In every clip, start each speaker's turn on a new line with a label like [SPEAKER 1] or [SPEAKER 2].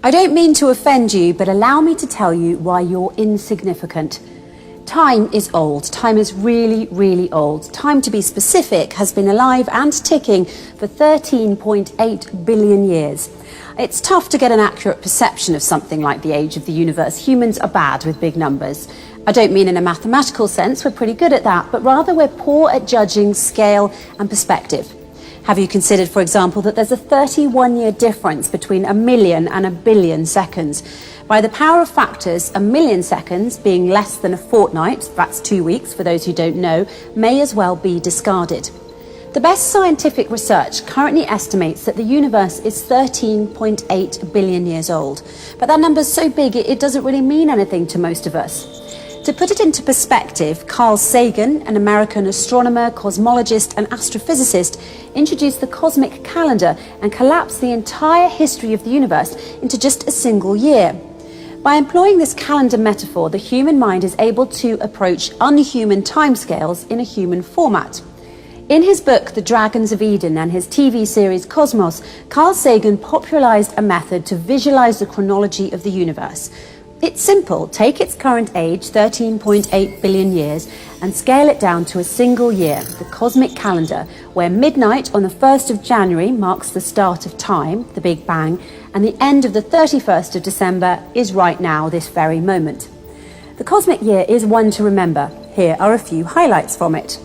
[SPEAKER 1] I don't mean to offend you, but allow me to tell you why you're insignificant. Time is old. Time is really, really old. Time, to be specific, has been alive and ticking for 13.8 billion years. It's tough to get an accurate perception of something like the age of the universe. Humans are bad with big numbers. I don't mean in a mathematical sense, we're pretty good at that, but rather we're poor at judging scale and perspective. Have you considered, for example, that there's a 31-year difference between a million and a billion seconds? By the power of factors, a million seconds, being less than a fortnight, that's 2 weeks for those who don't know, may as well be discarded. The best scientific research currently estimates that the universe is 13.8 billion years old. But that number's so big it doesn't really mean anything to most of us. To put it into perspective, Carl Sagan, an American astronomer, cosmologist and astrophysicist, introduced the cosmic calendar and collapsed the entire history of the universe into just a single year. By employing this calendar metaphor, the human mind is able to approach unhuman timescales in a human format. In his book, The Dragons of Eden, and his TV series Cosmos, Carl Sagan popularized a method to visualize the chronology of the universe. It's simple. Take its current age, 13.8 billion years, and scale it down to a single year, the cosmic calendar, where midnight on the 1st of January marks the start of time, the Big Bang, and the end of the 31st of December is right now, this very moment. The cosmic year is one to remember. Here are a few highlights from it.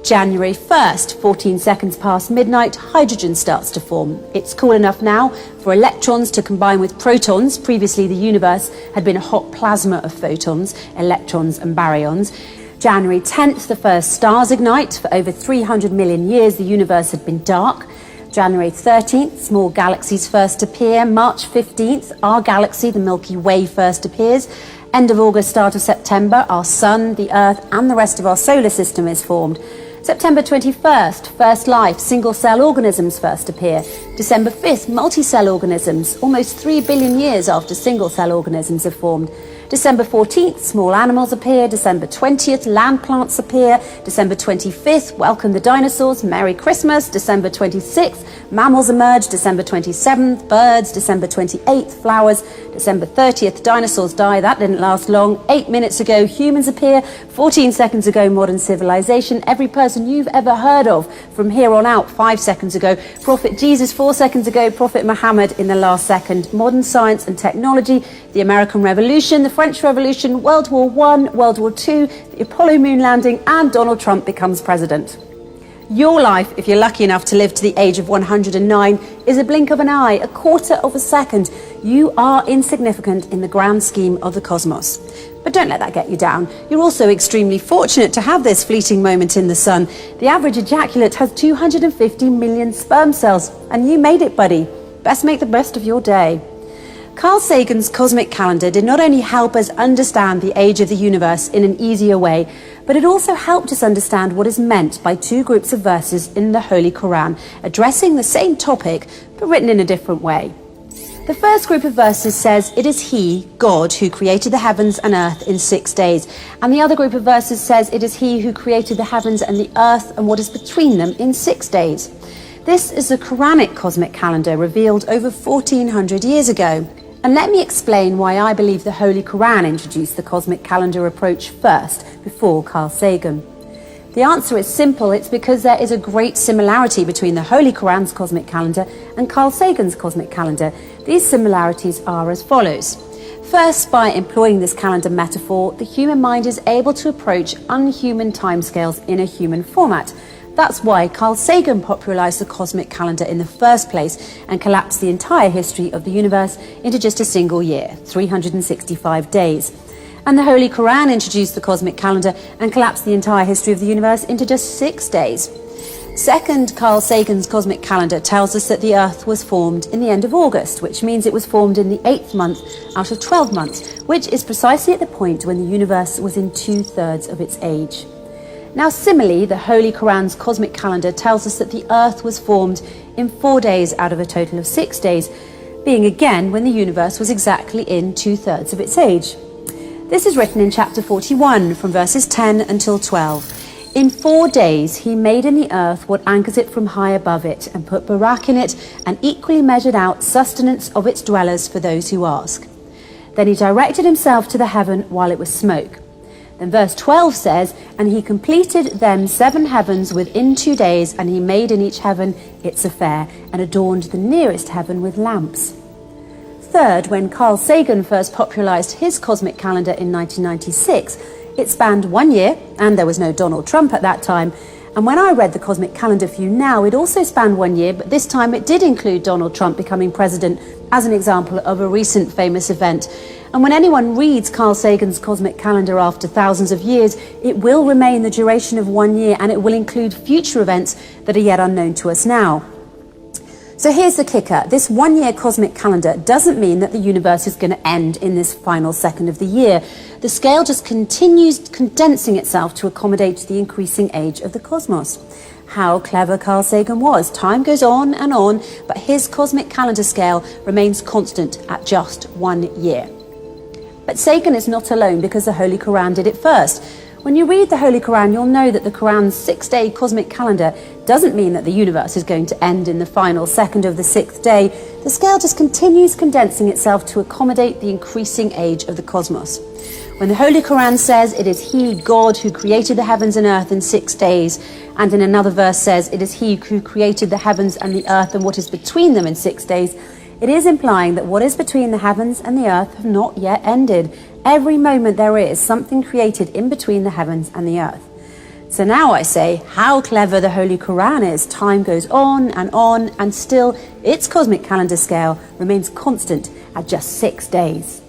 [SPEAKER 1] January 1st, 14 seconds past midnight, hydrogen starts to form. It's cool enough now for electrons to combine with protons. Previously, the universe had been a hot plasma of photons, electrons and baryons. January 10th, the first stars ignite. For over 300 million years, the universe had been dark. January 13th, small galaxies first appear. March 15th, our galaxy, the Milky Way, first appears. End of August, start of September, our sun, the Earth, and the rest of our solar system is formed. September 21st, first life, single-cell organisms first appear. December 5th, multi-cell organisms, almost 3 billion years after single-cell organisms have formed. December 14th, small animals appear. December 20th, land plants appear. December 25th, welcome the dinosaurs, Merry Christmas. December 26th, mammals emerge. December 27th, birds. December 28th, flowers. December 30th, dinosaurs die. That didn't last long. 8 minutes ago, humans appear. 14 seconds ago, modern civilization. Every person you've ever heard of from here on out. 5 seconds ago, Prophet Jesus. 4 seconds ago, Prophet Muhammad in the last second. Modern science and technology, the American Revolution, the French Revolution, World War I, World War II, the Apollo moon landing, and Donald Trump becomes president. Your life, if you're lucky enough to live to the age of 109, is a blink of an eye, a quarter of a second. You are insignificant in the grand scheme of the cosmos. But don't let that get you down. You're also extremely fortunate to have this fleeting moment in the sun. The average ejaculate has 250 million sperm cells, and you made it, buddy. Best make the best of your day. Carl Sagan's cosmic calendar did not only help us understand the age of the universe in an easier way, but it also helped us understand what is meant by two groups of verses in the Holy Quran, addressing the same topic, but written in a different way. The first group of verses says, "It is He, God, who created the heavens and earth in 6 days." And the other group of verses says, "It is He who created the heavens and the earth and what is between them in 6 days." This is the Quranic cosmic calendar revealed over 1400 years ago. And let me explain why I believe the Holy Quran introduced the cosmic calendar approach first, before Carl Sagan. The answer is simple. It's because there is a great similarity between the Holy Quran's cosmic calendar and Carl Sagan's cosmic calendar. These similarities are as follows. First, by employing this calendar metaphor, the human mind is able to approach unhuman timescales in a human format. That's why Carl Sagan popularized the cosmic calendar in the first place and collapsed the entire history of the universe into just a single year, 365 days. And the Holy Quran introduced the cosmic calendar and collapsed the entire history of the universe into just 6 days. Second, Carl Sagan's cosmic calendar tells us that the Earth was formed in the end of August, which means it was formed in the 8th month out of 12 months, which is precisely at the point when the universe was in 2/3 of its age. Now, similarly, the Holy Quran's cosmic calendar tells us that the Earth was formed in 4 days out of a total of 6 days, being again when the universe was exactly in 2/3 of its age. This is written in chapter 41, from verses 10 until 12. In 4 days he made in the earth what anchors it from high above it, and put barak in it, and equally measured out sustenance of its dwellers for those who ask. Then he directed himself to the heaven while it was smoke. Then verse 12 says, and he completed them 7 heavens within 2 days, and he made in each heaven its affair, and adorned the nearest heaven with lamps. Third, when Carl Sagan first popularized his cosmic calendar in 1996, it spanned 1 year, and there was no Donald Trump at that time. And when I read the cosmic calendar for you now, it also spanned 1 year, but this time it did include Donald Trump becoming president as an example of a recent famous event. And when anyone reads Carl Sagan's cosmic calendar after thousands of years, it will remain the duration of 1 year, and it will include future events that are yet unknown to us now. So here's the kicker. This 1 year cosmic calendar doesn't mean that the universe is going to end in this final second of the year. The scale just continues condensing itself to accommodate the increasing age of the cosmos. How clever Carl Sagan was. Time goes on, but his cosmic calendar scale remains constant at just 1 year. But Sagan is not alone, because the Holy Quran did it first. When you read the Holy Quran, you'll know that the Quran's 6-day cosmic calendar doesn't mean that the universe is going to end in the final second of the 6th day. The scale just continues condensing itself to accommodate the increasing age of the cosmos. When the Holy Quran says it is He, God, who created the heavens and earth in 6 days, and in another verse says it is He who created the heavens and the earth and what is between them in 6 days, it is implying that what is between the heavens and the earth have not yet ended. Every moment there is something created in between the heavens and the earth. So now I say, how clever the Holy Quran is. Time goes on, and still its cosmic calendar scale remains constant at just 6 days.